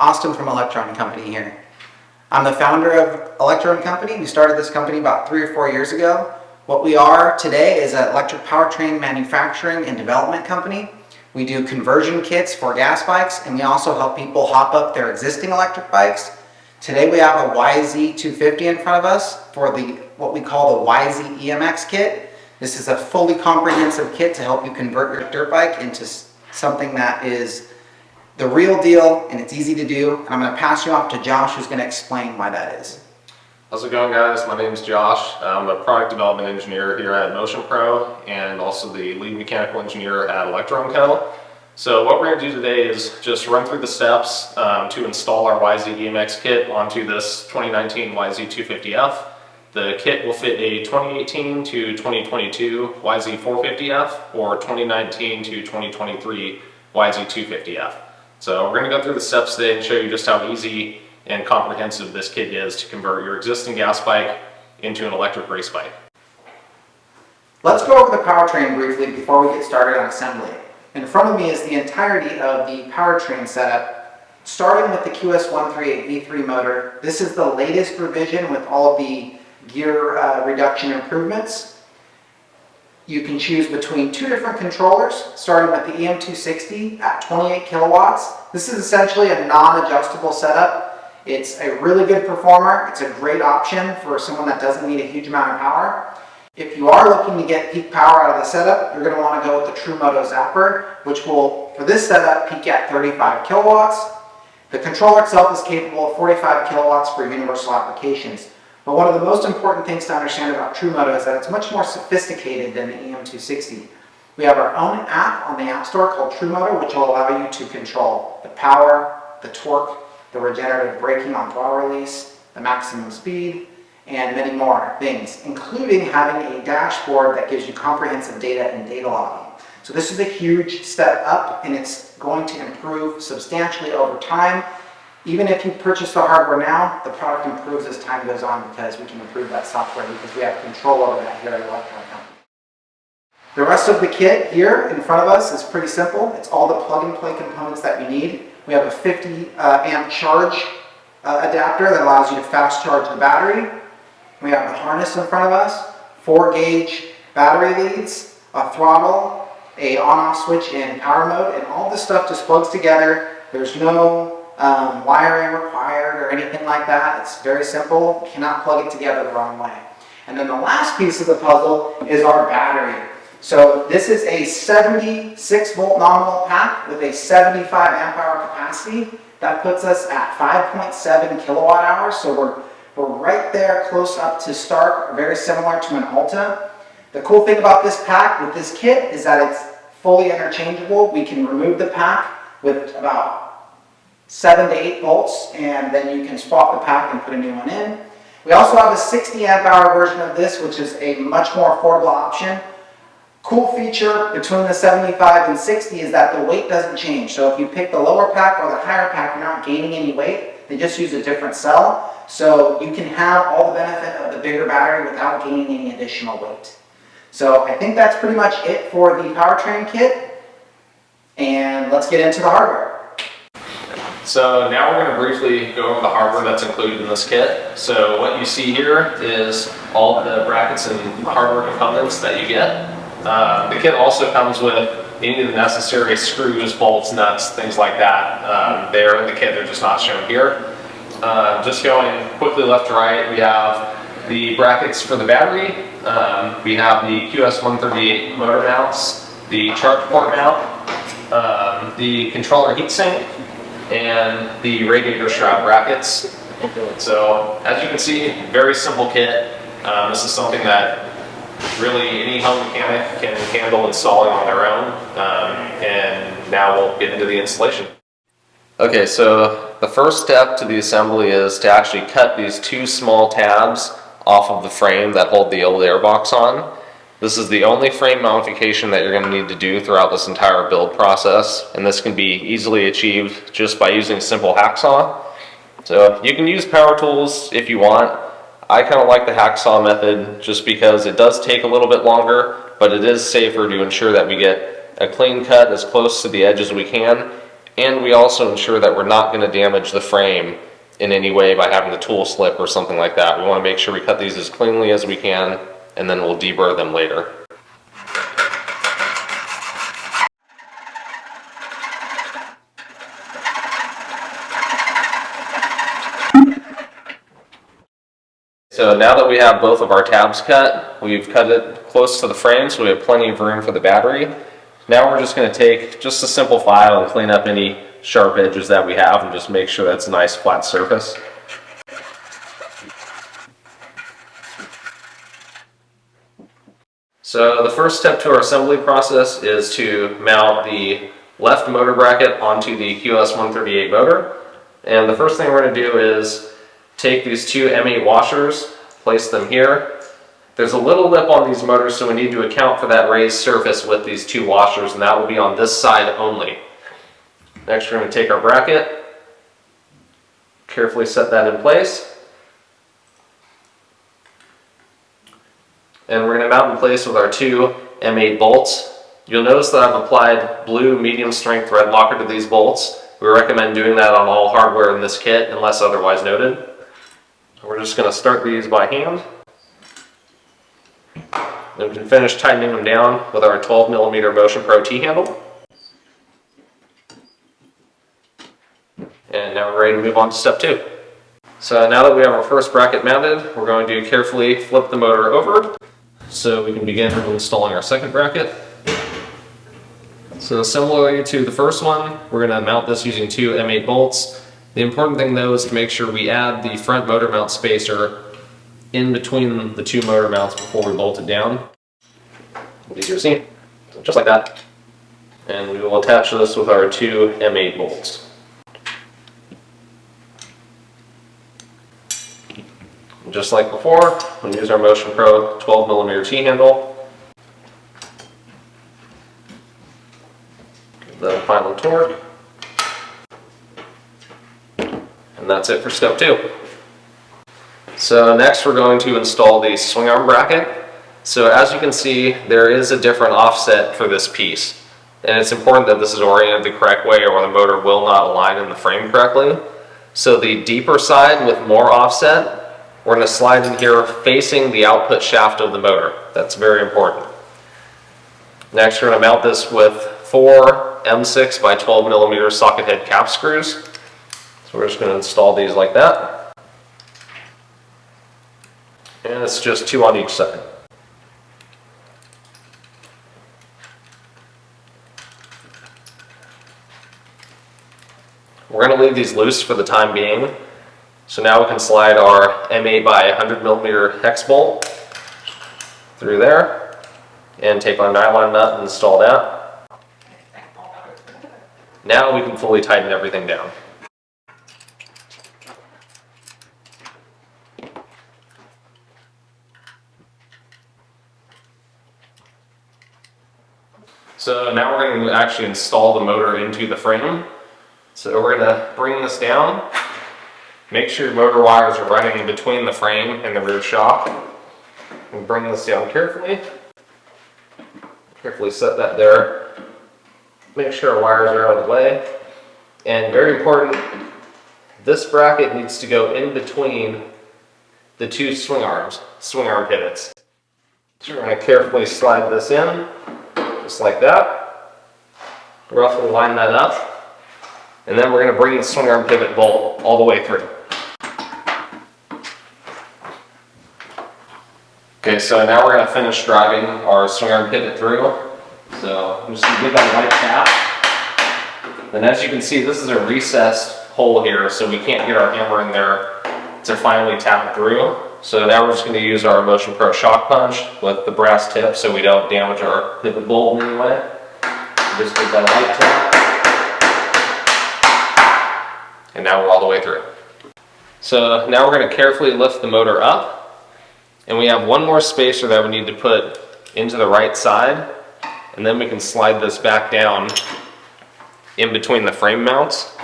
Austin from Electro Company here. I'm the founder of Electro Company. We started this company about 3 or 4 years ago. What we are today is an electric powertrain manufacturing and development company. We do conversion kits for gas bikes, and we also help people hop up their existing electric bikes. Today we have a YZ-250 in front of us for what we call the YZ-EMX Kit. This is a fully comprehensive kit to help you convert your dirt bike into something that is the real deal and it's easy to do. And I'm going to pass you off to Josh, who's going to explain why that is. How's it going, guys? My name is Josh. I'm a product development engineer here at Motion Pro and also the lead mechanical engineer at Electro Company. So what we're going to do today is just run through the steps to install our YZ-EMX kit onto this 2019 YZ-250F. The kit will fit a 2018 to 2022 YZ-450F or 2019 to 2023 YZ-250F. So we're going to go through the steps today and show you just how easy and comprehensive this kit is to convert your existing gas bike into an electric race bike. Let's go over the powertrain briefly before we get started on assembly. In front of me is the entirety of the powertrain setup, starting with the QS138 V3 motor. This is the latest revision with all of the gear reduction improvements. You can choose between 2 different controllers, starting with the EM260 at 28 kilowatts. This is essentially a non-adjustable setup. It's a really good performer. It's a great option for someone that doesn't need a huge amount of power. If you are looking to get peak power out of the setup, you're going to want to go with the TrueMoto Zapper, which will, for this setup, peak at 35 kilowatts. The controller itself is capable of 45 kilowatts for universal applications. But one of the most important things to understand about TrueMoto is that it's much more sophisticated than the EM260. We have our own app on the App Store called TrueMoto, which will allow you to control the power, the torque, the regenerative braking on throttle release, the maximum speed, and many more things, including having a dashboard that gives you comprehensive data and data logging. So this is a huge step up, and it's going to improve substantially over time. Even if you purchase the hardware now, the product improves as time goes on because we can improve that software because we have control over that here at Electro Company. The rest of the kit here in front of us is pretty simple. It's all the plug-and-play components that you need. We have a 50 amp charge adapter that allows you to fast charge the battery. We have the harness in front of us, 4-gauge battery leads, a throttle, a on-off switch in power mode, and all this stuff just plugs together. There's no wiring required or anything like that. It's very simple. You cannot plug it together the wrong way. And then the last piece of the puzzle is our battery. So this is a 76 volt nominal pack with a 75 amp hour capacity. That puts us at 5.7 kilowatt hours. So we're right there close up to Stark, very similar to an Alta. The cool thing about this pack with this kit is that it's fully interchangeable. We can remove the pack with about 7 to 8 volts, and then you can swap the pack and put a new one in. We also have a 60 amp hour version of this, which is a much more affordable option. Cool feature between the 75 and 60 is that the weight doesn't change. So if you pick the lower pack or the higher pack, you're not gaining any weight. They just use a different cell. So you can have all the benefit of the bigger battery without gaining any additional weight. So I think that's pretty much it for the powertrain kit. And let's get into the hardware. So now we're going to briefly go over the hardware that's included in this kit. So what you see here is all the brackets and hardware components that you get. The kit also comes with any of the necessary screws, bolts, nuts, things like that. They're in the kit, they're just not shown here. Just going quickly left to right, we have the brackets for the battery. We have the QS138 motor mounts, the charge port mount, the controller heatsink, and the radiator shroud brackets. So as you can see, very simple kit. This is something that really any home mechanic can handle installing on their own. And now we'll get into the installation. Okay, so the first step to the assembly is to actually cut these 2 small tabs off of the frame that hold the old airbox on. This is the only frame modification that you're going to need to do throughout this entire build process, and this can be easily achieved just by using a simple hacksaw. So you can use power tools if you want. I kind of like the hacksaw method just because it does take a little bit longer, but it is safer to ensure that we get a clean cut as close to the edge as we can, And we also ensure that we're not going to damage the frame in any way by having the tool slip or something like that. We want to make sure we cut these as cleanly as we can, and then we'll deburr them later. So now that we have both of our tabs cut, we've cut it close to the frame so we have plenty of room for the battery. Now we're just going to take just a simple file and clean up any sharp edges that we have and just make sure that's a nice flat surface. So the first step to our assembly process is to mount the left motor bracket onto the QS138 motor. And the first thing we're going to do is take these two M8 washers, place them here. There's a little lip on these motors, so we need to account for that raised surface with these two washers, and that will be on this side only. Next, we're going to take our bracket, carefully set that in place, and we're going to mount in place with our two M8 bolts. You'll notice that I've applied blue medium strength thread locker to these bolts. We recommend doing that on all hardware in this kit unless otherwise noted. We're just going to start these by hand. Then we can finish tightening them down with our 12mm Motion Pro T-handle. And now we're ready to move on to step 2. So now that we have our first bracket mounted, we're going to carefully flip the motor over so we can begin installing our second bracket. So similarly to the first one, we're going to mount this using two M8 bolts. The important thing though is to make sure we add the front motor mount spacer in between the two motor mounts before we bolt it down. Easier to see, just like that. And we will attach this with our two M8 bolts. Just like before, we'll use our Motion Pro 12mm T-handle. Give that a final torque. And that's it for step 2. So next we're going to install the swing arm bracket. So as you can see, there is a different offset for this piece. And it's important that this is oriented the correct way or the motor will not align in the frame correctly. So the deeper side with more offset, we're going to slide in here facing the output shaft of the motor. That's very important. Next we're going to mount this with 4 M6 by 12mm socket head cap screws. So we're just going to install these like that. And it's just 2 on each side. We're going to leave these loose for the time being. So now we can slide our M8 by 100mm hex bolt through there and take our nylon nut and install that. Now we can fully tighten everything down. So now we're going to actually install the motor into the frame. So we're going to bring this down. Make sure your motor wires are running in between the frame and the rear shock. And bring this down carefully. Carefully set that there. Make sure our wires are out of the way. And very important, this bracket needs to go in between the two swing arm pivots. So we're going to carefully slide this in. Just like that. Roughly line that up. And then we're going to bring the swing arm pivot bolt all the way through. Okay, so now we're going to finish driving our swing arm pivot through. So I'm just going to give that a light tap. And as you can see, this is a recessed hole here, so we can't get our hammer in there to finally tap it through. So now we're just going to use our Motion Pro shock punch with the brass tip so we don't damage our pivot bolt in any way. Just give that a light tap. And now we're all the way through. So now we're going to carefully lift the motor up. And we have one more spacer that we need to put into the right side. And then we can slide this back down in between the frame mounts.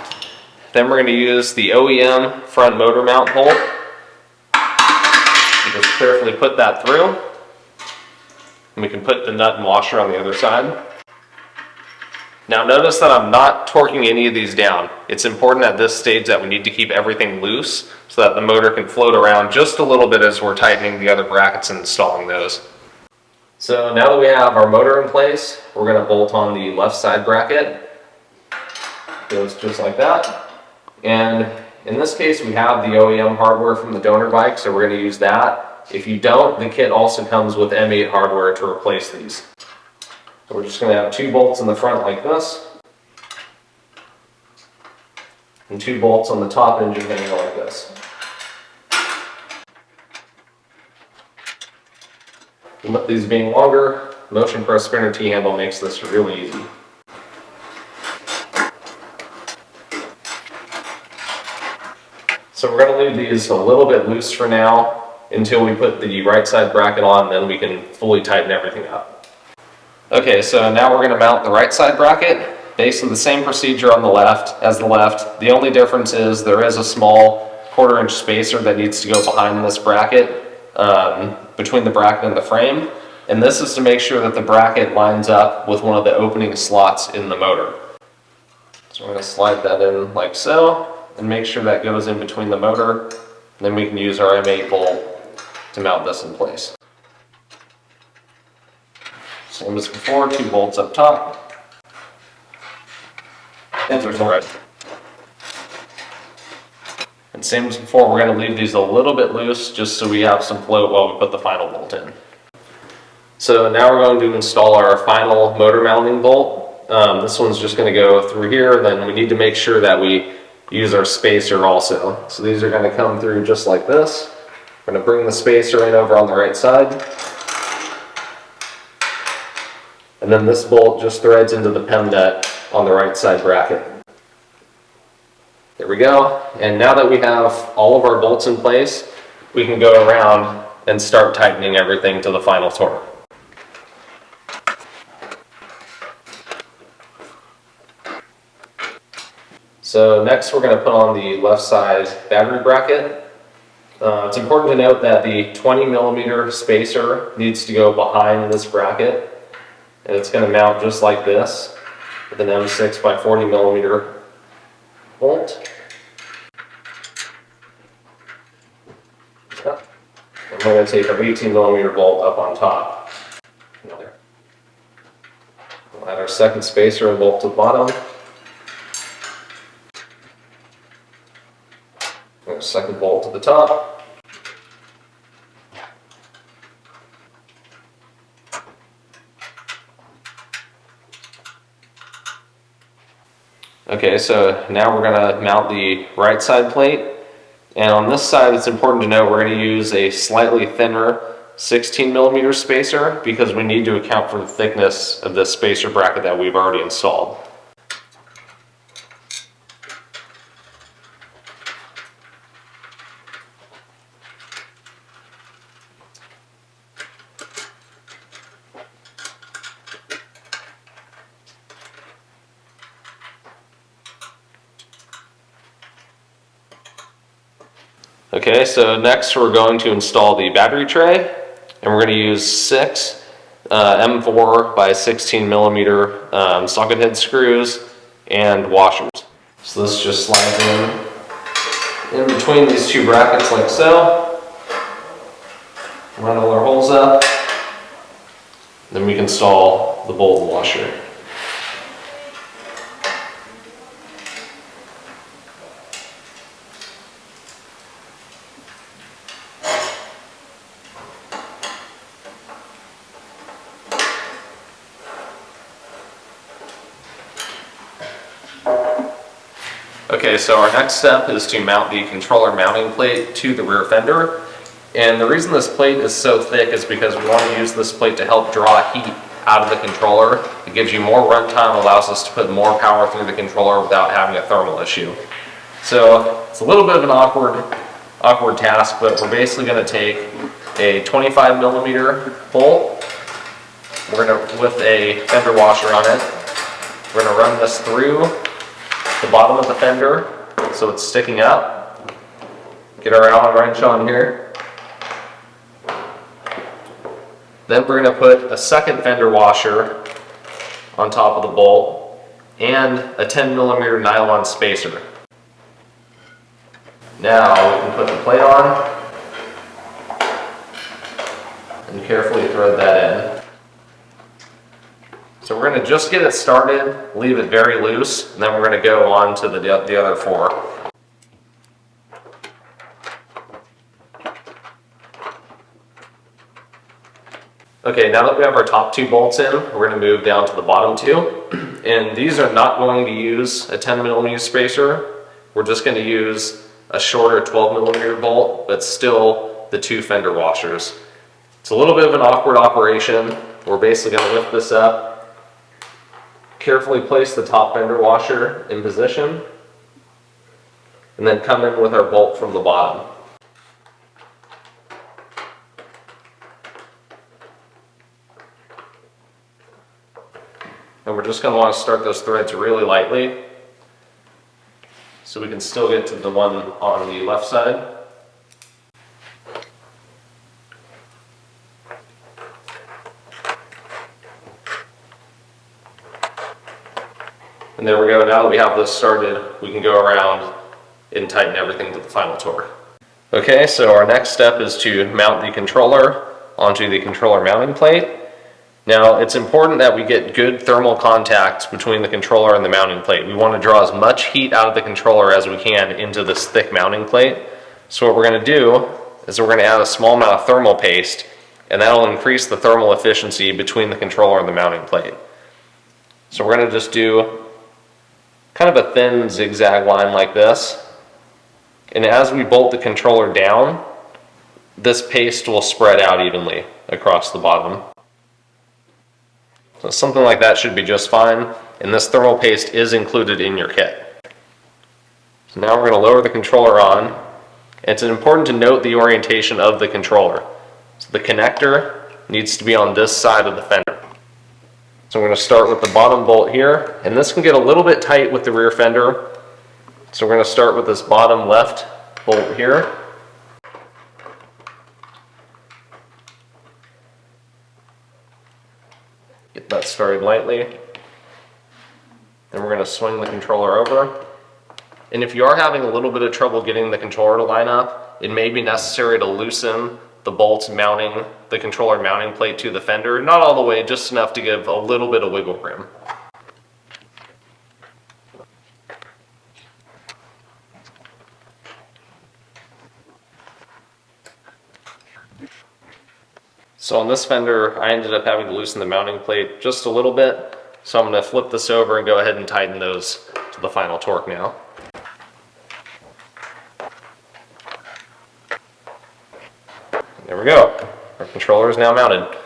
Then we're going to use the OEM front motor mount bolt. Just carefully put that through. And we can put the nut and washer on the other side. Now notice that I'm not torquing any of these down. It's important at this stage that we need to keep everything loose so that the motor can float around just a little bit as we're tightening the other brackets and installing those. So now that we have our motor in place, we're going to bolt on the left side bracket. Goes just like that. And in this case we have the OEM hardware from the donor bike, so we're going to use that. If you don't, the kit also comes with M8 hardware to replace these. So we're just going to have 2 bolts in the front like this, and 2 bolts on the top engine handle like this. And with these being longer, motion press spinner T-handle makes this really easy. So we're going to leave these a little bit loose for now until we put the right side bracket on, then we can fully tighten everything up. Okay, so now we're going to mount the right side bracket. Basically the same procedure on the left as the left. The only difference is there is a small 1/4 inch spacer that needs to go behind this bracket, between the bracket and the frame. And this is to make sure that the bracket lines up with one of the opening slots in the motor. So we're going to slide that in like so, and make sure that goes in between the motor. And then we can use our M8 bolt to mount this in place. Same as before, 2 bolts up top. And there's no right. And same as before, we're going to leave these a little bit loose just so we have some float while we put the final bolt in. So now we're going to install our final motor mounting bolt. This one's just going to go through here, then we need to make sure that we use our spacer also. So these are going to come through just like this. We're going to bring the spacer in over on the right side. And then this bolt just threads into the PEM net on the right side bracket. There we go. And now that we have all of our bolts in place, we can go around and start tightening everything to the final torque. So next we're going to put on the left side battery bracket. It's important to note that the 20mm spacer needs to go behind this bracket. And it's going to mount just like this with an M6 by 40mm bolt. And we're going to take our 18mm bolt up on top. We'll add our second spacer and bolt to the bottom. And our second bolt to the top. Okay, so now we're going to mount the right side plate, and on this side it's important to note we're going to use a slightly thinner 16mm spacer because we need to account for the thickness of this spacer bracket that we've already installed. Okay, so next we're going to install the battery tray, and we're going to use 6 M4 by 16mm socket head screws and washers. So this just slides in between these 2 brackets like so. Run all our holes up. Then we can install the bolt and washer. Okay, so our next step is to mount the controller mounting plate to the rear fender. And the reason this plate is so thick is because we want to use this plate to help draw heat out of the controller. It gives you more runtime, allows us to put more power through the controller without having a thermal issue. So it's a little bit of an awkward task, but we're basically going to take a 25mm bolt. We're going to, with a fender washer on it, we're going to run this through the bottom of the fender so it's sticking up. Get our Allen wrench on here. Then we're going to put a second fender washer on top of the bolt and a 10mm nylon spacer. Now we can put the plate on and carefully thread that in. So we're going to just get it started, leave it very loose, and then we're going to go on to the other 4. Okay, now that we have our top 2 bolts in, we're going to move down to the bottom 2. And these are not going to use a 10mm spacer. We're just going to use a shorter 12mm bolt, but still the 2 fender washers. It's a little bit of an awkward operation. We're basically going to lift this up, carefully place the top fender washer in position, and then come in with our bolt from the bottom. And we're just going to want to start those threads really lightly so we can still get to the one on the left side. And there we go. Now that we have this started, we can go around and tighten everything to the final torque. Okay, so our next step is to mount the controller onto the controller mounting plate. Now, it's important that we get good thermal contact between the controller and the mounting plate. We want to draw as much heat out of the controller as we can into this thick mounting plate. So what we're going to do is we're going to add a small amount of thermal paste, and that'll increase the thermal efficiency between the controller and the mounting plate. So we're going to just do kind of a thin zigzag line like this. And as we bolt the controller down, this paste will spread out evenly across the bottom. So something like that should be just fine, and this thermal paste is included in your kit. So now we're going to lower the controller on, and it's important to note the orientation of the controller. So the connector needs to be on this side of the fender. So I'm going to start with the bottom bolt here, and this can get a little bit tight with the rear fender. So we're going to start with this bottom left bolt here. Get that started lightly. Then we're going to swing the controller over. And if you are having a little bit of trouble getting the controller to line up, it may be necessary to loosen the bolts mounting the controller mounting plate to the fender. Not all the way, just enough to give a little bit of wiggle room. So on this fender, I ended up having to loosen the mounting plate just a little bit. So I'm going to flip this over and go ahead and tighten those to the final torque now. There we go. Our controller is now mounted.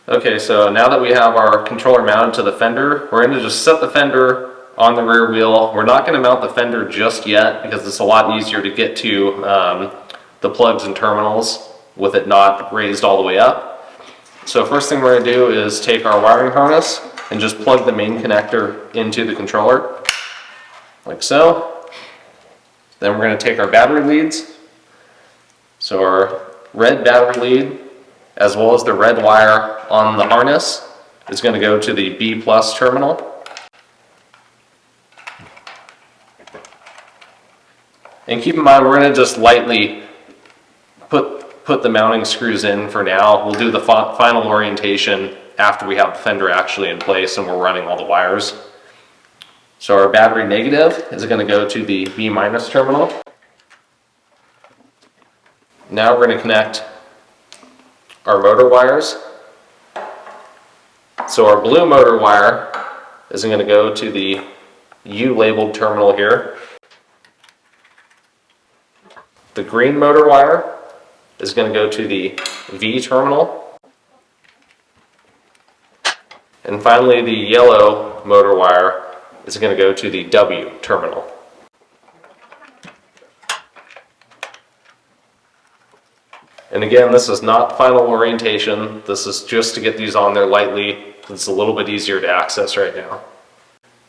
Okay, so now that we have our controller mounted to the fender, we're going to just set the fender on the rear wheel. We're not going to mount the fender just yet because it's a lot easier to get to the plugs and terminals with it not raised all the way up. So first thing we're going to do is take our wiring harness and just plug the main connector into the controller, like so. Then we're going to take our battery leads. So our red battery lead, as well as the red wire on the harness, is going to go to the B+ terminal. And keep in mind, we're going to just lightly put the mounting screws in for now. We'll do the final orientation after we have the fender actually in place and we're running all the wires. So our battery negative is going to go to the B- terminal. Now we're going to connect our motor wires. So our blue motor wire is going to go to the U labeled terminal here. The green motor wire is going to go to the V terminal. And finally, the yellow motor wire is going to go to the W terminal. And again, this is not final orientation. This is just to get these on there lightly. It's a little bit easier to access right now.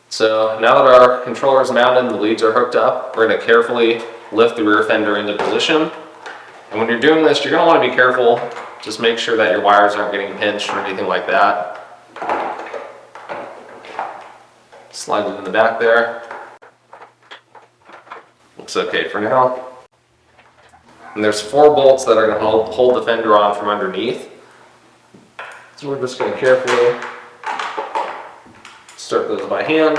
So now that our controller is mounted and the leads are hooked up, we're going to carefully lift the rear fender into position. And when you're doing this, you're going to want to be careful. Just make sure that your wires aren't getting pinched or anything like that. Slide it in the back there. Looks okay for now. And there's 4 bolts that are going to hold the fender on from underneath. So we're just going to carefully start those by hand.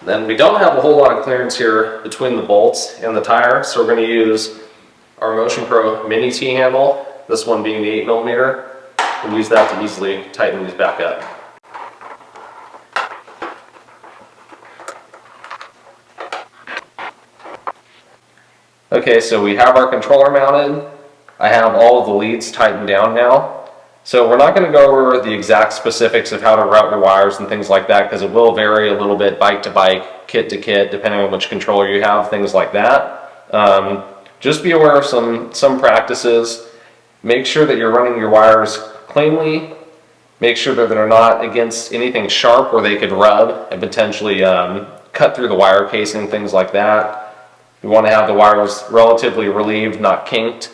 Then we don't have a whole lot of clearance here between the bolts and the tire, so we're going to use our Motion Pro mini T-handle, this one being the 8mm, and use that to easily tighten these back up. Okay, so we have our controller mounted. I have all of the leads tightened down now. So we're not going to go over the exact specifics of how to route your wires and things like that, because it will vary a little bit bike to bike, kit to kit, depending on which controller you have, things like that. Just be aware of some practices. Make sure that you're running your wires cleanly. Make sure that they're not against anything sharp where they could rub and potentially cut through the wire casing, things like that. You want to have the wires relatively relieved, not kinked.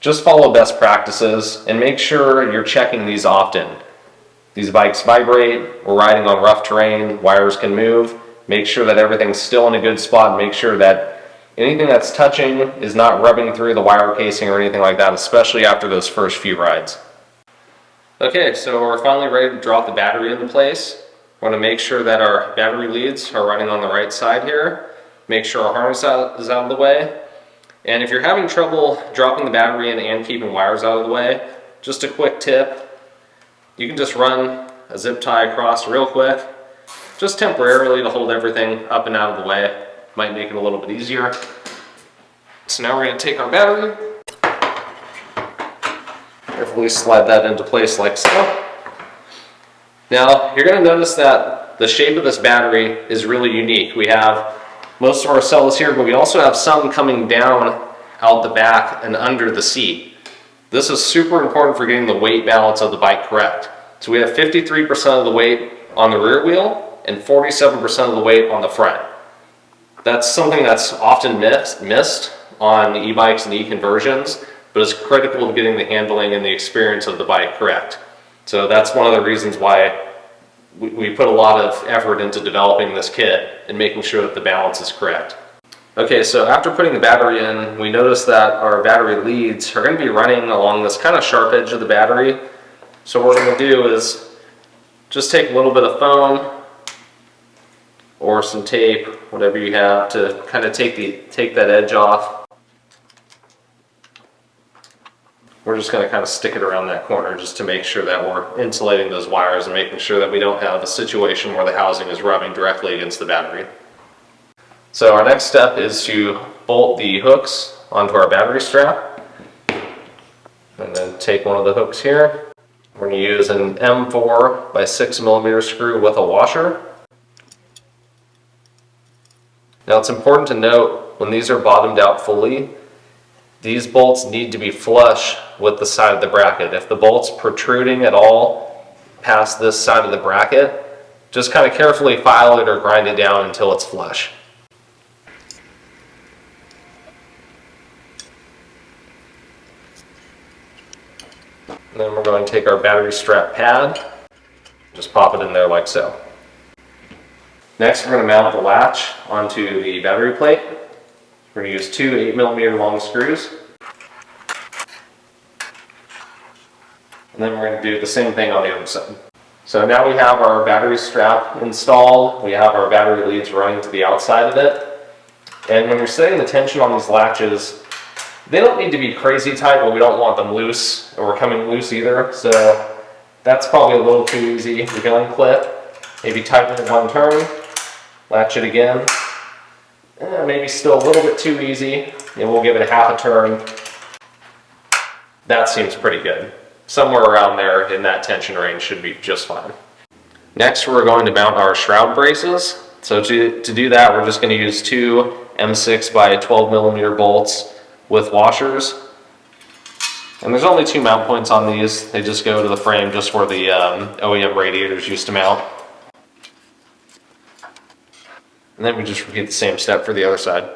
Just follow best practices and make sure you're checking these often. These bikes vibrate, we're riding on rough terrain, wires can move. Make sure that everything's still in a good spot. Make sure that anything that's touching is not rubbing through the wire casing or anything like that, especially after those first few rides. Okay, so we're finally ready to drop the battery into place. We want to make sure that our battery leads are running on the right side here. Make sure our harness is out of the way. And if you're having trouble dropping the battery in and keeping wires out of the way, just a quick tip, you can just run a zip tie across real quick, just temporarily to hold everything up and out of the way. Might make it a little bit easier. So now we're going to take our battery, carefully slide that into place like so. Now you're going to notice that the shape of this battery is really unique. We have most of our cells here, but we also have some coming down out the back and under the seat. This is super important for getting the weight balance of the bike correct. So we have 53% of the weight on the rear wheel and 47% of the weight on the front. That's something that's often missed on e-bikes and e-conversions, but is critical to getting the handling and the experience of the bike correct. So that's one of the reasons why we put a lot of effort into developing this kit and making sure that the balance is correct. Okay, so after putting the battery in, we noticed that our battery leads are going to be running along this kind of sharp edge of the battery. So what we're going to do is just take a little bit of foam or some tape, whatever you have, to kind of take that edge off. We're just going to kind of stick it around that corner just to make sure that we're insulating those wires and making sure that we don't have a situation where the housing is rubbing directly against the battery. So our next step is to bolt the hooks onto our battery strap. And then take one of the hooks here. We're going to use an M4 by 6mm screw with a washer. Now it's important to note, when these are bottomed out fully, these bolts need to be flush with the side of the bracket. If the bolt's protruding at all past this side of the bracket, just kind of carefully file it or grind it down until it's flush. And then we're going to take our battery strap pad, just pop it in there like so. Next we're going to mount the latch onto the battery plate. We're going to use 2 8mm long screws. And then we're going to do the same thing on the other side. So now we have our battery strap installed. We have our battery leads running to the outside of it. And when you're setting the tension on these latches, they don't need to be crazy tight, but we don't want them loose or coming loose either. So that's probably a little too easy. You can unclip, maybe tighten it one turn, latch it again. Maybe still a little bit too easy, and we'll give it a half a turn. That seems pretty good. Somewhere around there in that tension range should be just fine. Next we're going to mount our shroud braces. So to do that, we're just going to use 2 M6 by 12mm bolts with washers. And there's only 2 mount points on these. They just go to the frame just where the OEM radiators used to mount. And then we just repeat the same step for the other side.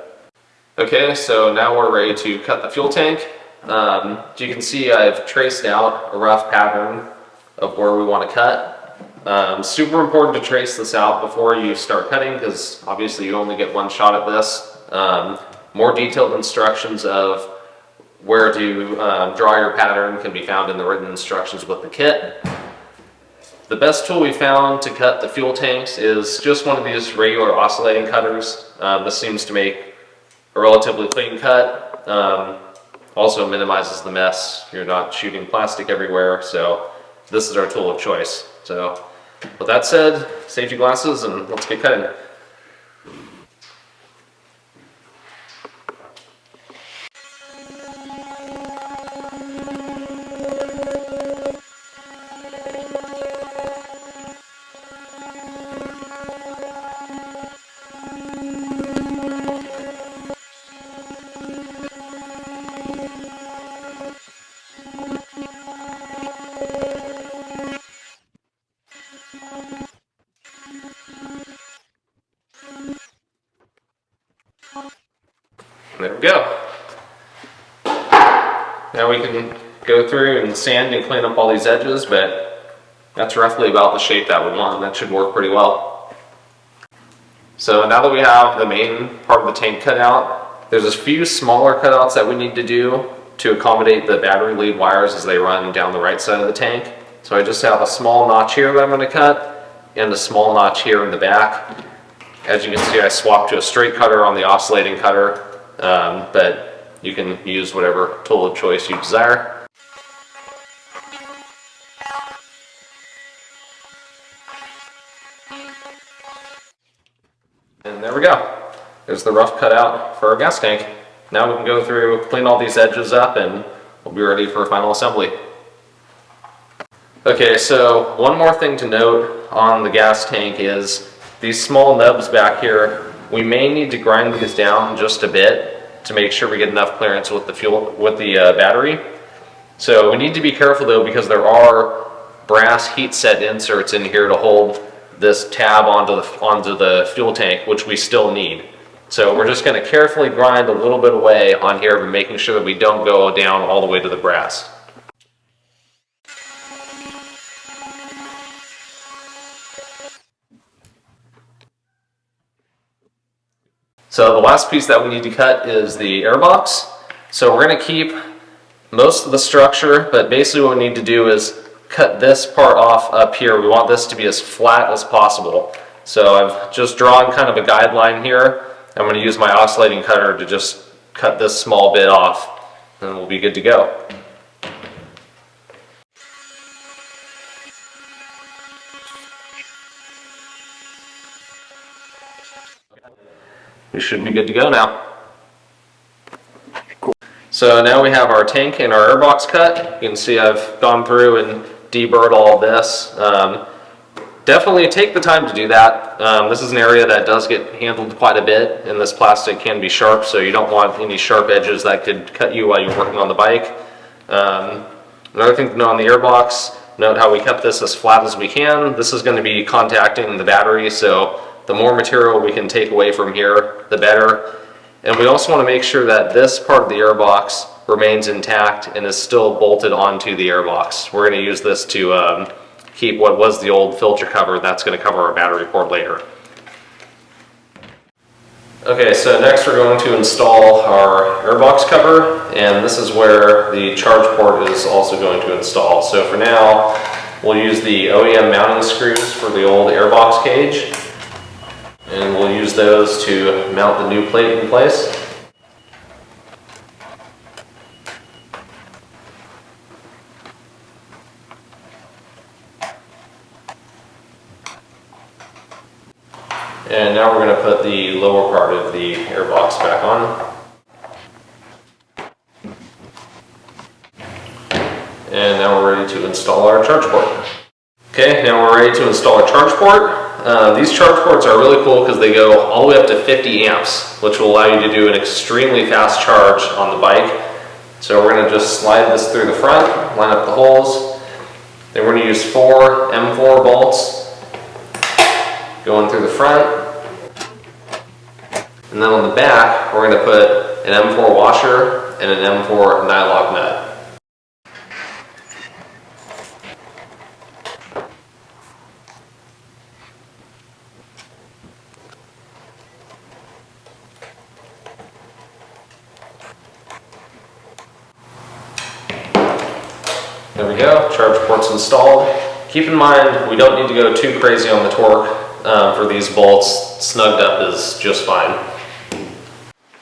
Okay, so now we're ready to cut the fuel tank. You can see I've traced out a rough pattern of where we want to cut. Super important to trace this out before you start cutting, because obviously you only get one shot at this. More detailed instructions of where to draw your pattern can be found in the written instructions with the kit. The best tool we found to cut the fuel tanks is just one of these regular oscillating cutters. This seems to make a relatively clean cut. Also minimizes the mess. You're not shooting plastic everywhere, so this is our tool of choice. So with that said, safety glasses and let's get cutting. There we go. Now we can go through and sand and clean up all these edges, but that's roughly about the shape that we want. That should work pretty well. So now that we have the main part of the tank cut out, there's a few smaller cutouts that we need to do to accommodate the battery lead wires as they run down the right side of the tank. So I just have a small notch here that I'm going to cut and a small notch here in the back. As you can see, I swapped to a straight cutter on the oscillating cutter. But you can use whatever tool of choice you desire. And there we go. There's the rough cutout for our gas tank. Now we can go through, clean all these edges up, and we'll be ready for final assembly. Okay, so one more thing to note on the gas tank is these small nubs back here. We may need to grind these down just a bit to make sure we get enough clearance with the battery. So we need to be careful though, because there are brass heat set inserts in here to hold this tab onto the fuel tank, which we still need. So we're just going to carefully grind a little bit away on here, but making sure that we don't go down all the way to the brass. So the last piece that we need to cut is the airbox. So we're going to keep most of the structure, but basically what we need to do is cut this part off up here. We want this to be as flat as possible. So I've just drawn kind of a guideline here. I'm going to use my oscillating cutter to just cut this small bit off, and we'll be good to go. We should be good to go now. So now we have our tank and our airbox cut. You can see I've gone through and deburred all of this. Definitely take the time to do that. This is an area that does get handled quite a bit, and this plastic can be sharp, so you don't want any sharp edges that could cut you while you're working on the bike. Another thing to note on the airbox, note how we kept this as flat as we can. This is going to be contacting the battery, so the more material we can take away from here, the better. And we also want to make sure that this part of the airbox remains intact and is still bolted onto the airbox. We're going to use this to keep what was the old filter cover that's going to cover our battery port later. Okay, so next we're going to install our airbox cover, and this is where the charge port is also going to install. So for now, we'll use the OEM mounting screws for the old airbox cage. And we'll use those to mount the new plate in place. And now we're going to put the lower part of the airbox back on. And now we're ready to install our charge port. Okay, now we're ready to install our charge port. These charge ports are really cool because they go all the way up to 50 amps, which will allow you to do an extremely fast charge on the bike. So we're going to just slide this through the front, line up the holes. Then we're going to use 4 M4 bolts going through the front. And then on the back, we're going to put an M4 washer and an M4 nylock nut. There we go, charge port's installed. Keep in mind, we don't need to go too crazy on the torque for these bolts. Snugged up is just fine.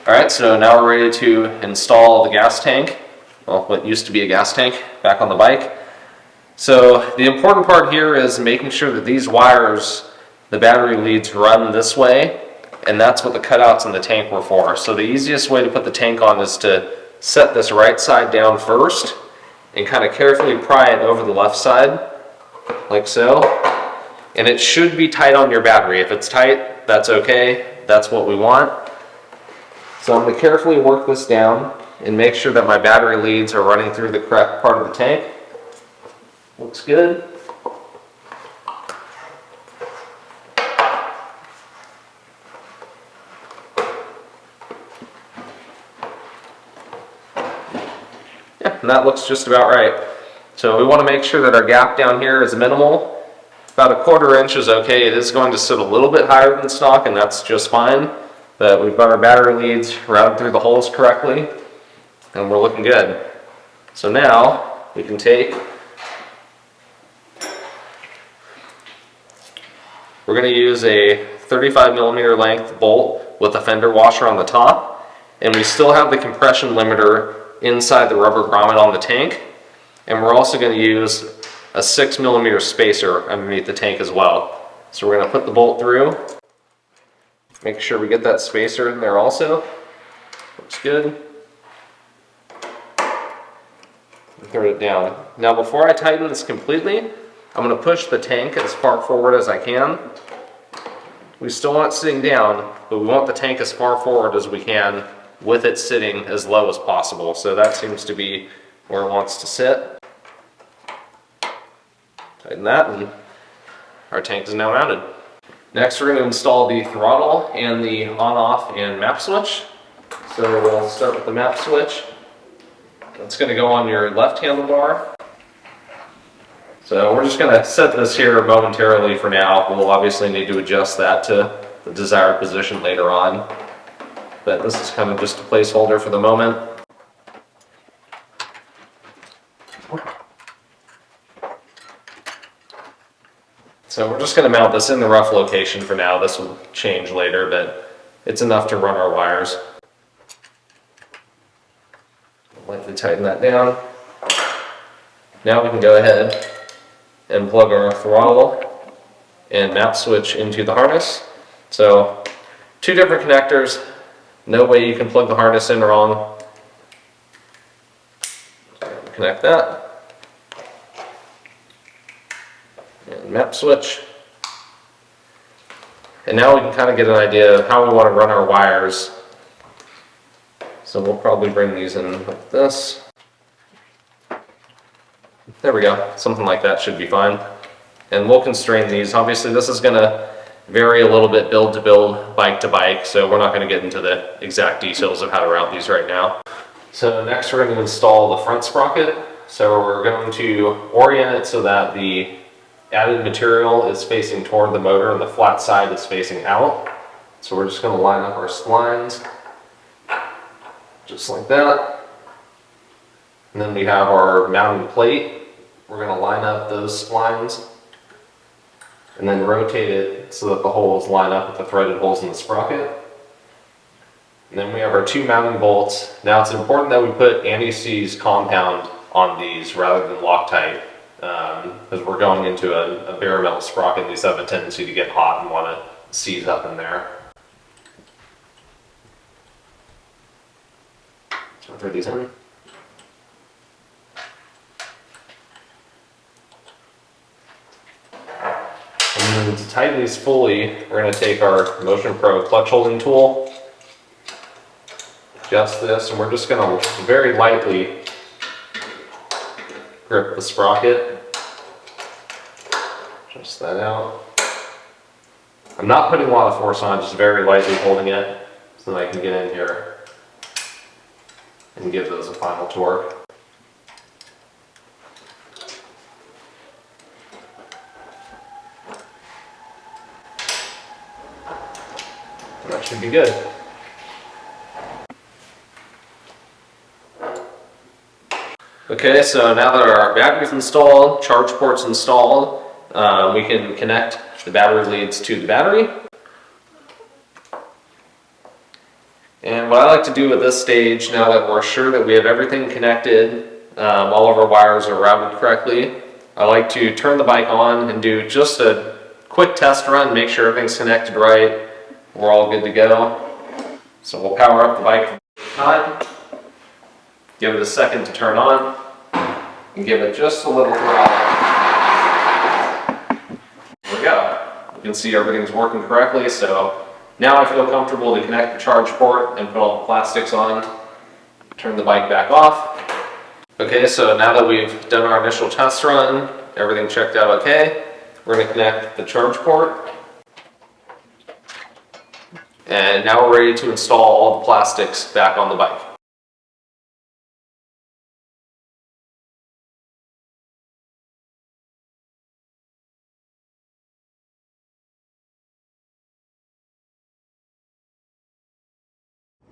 All right, so now we're ready to install the gas tank. Well, what used to be a gas tank back on the bike. So the important part here is making sure that these wires, the battery leads, run this way, and that's what the cutouts in the tank were for. So the easiest way to put the tank on is to set this right side down first, and kind of carefully pry it over the left side, like so. And it should be tight on your battery. If it's tight, that's okay. That's what we want. So I'm going to carefully work this down and make sure that my battery leads are running through the correct part of the tank. Looks good. And that looks just about right. So we want to make sure that our gap down here is minimal. About a 1/4 inch is okay. It is going to sit a little bit higher than stock, and that's just fine. But we've got our battery leads routed through the holes correctly, and we're looking good. So now we can we're going to use a 35mm length bolt with a fender washer on the top, and we still have the compression limiter inside the rubber grommet on the tank, and we're also going to use a 6mm spacer underneath the tank as well. So we're going to put the bolt through, make sure we get that spacer in there also. Looks good. And throw it down. Now before I tighten this completely, I'm going to push the tank as far forward as I can. We still want it sitting down, but we want the tank as far forward as we can, with it sitting as low as possible. So that seems to be where it wants to sit. Tighten that, and our tank is now mounted. Next, we're going to install the throttle and the on-off and map switch. So we'll start with the map switch. That's going to go on your left handlebar. So we're just going to set this here momentarily for now. We'll obviously need to adjust that to the desired position later on. But this is kind of just a placeholder for the moment. So we're just going to mount this in the rough location for now. This will change later, but it's enough to run our wires. Lightly tighten that down. Now we can go ahead and plug our throttle and map switch into the harness. So 2 different connectors. No way you can plug the harness in wrong. Connect that. And map switch. And now we can kind of get an idea of how we want to run our wires. So we'll probably bring these in like this. There we go. Something like that should be fine. And we'll constrain these. Obviously this is going to vary a little bit build to build, bike to bike, so we're not going to get into the exact details of how to route these right now. So next we're going to install the front sprocket. So we're going to orient it so that the added material is facing toward the motor and the flat side is facing out. So we're just going to line up our splines just like that. And then we have our mounting plate. We're going to line up those splines and then rotate it so that the holes line up with the threaded holes in the sprocket. And then we have our 2 mounting bolts. Now it's important that we put anti-seize compound on these rather than Loctite, because we're going into a bare metal sprocket. These have a tendency to get hot and want to seize up in there. So throw these in. And then to tighten these fully, we're going to take our Motion Pro clutch holding tool, adjust this, and we're just going to very lightly grip the sprocket. Adjust that out. I'm not putting a lot of force on, just very lightly holding it so that I can get in here. and give those a final torque. That should be good. Okay, so now that our battery's installed, charge port's installed, we can connect the battery leads to the battery. And what I like to do at this stage, now that we're sure that we have everything connected, all of our wires are routed correctly, I like to turn the bike on and do just a quick test run, make sure everything's connected right, we're all good to go. So we'll power up the bike for the time, give it a second to turn on, and give it just a little throttle. There we go. You can see everything's working correctly, so now I feel comfortable to connect the charge port and put all the plastics on, turn the bike back off. Okay, so now that we've done our initial test run, everything checked out okay, we're going to connect the charge port. And now we're ready to install all the plastics back on the bike.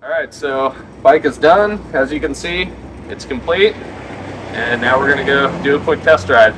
Alright, so bike is done. As you can see, it's complete. And now we're going to go do a quick test ride.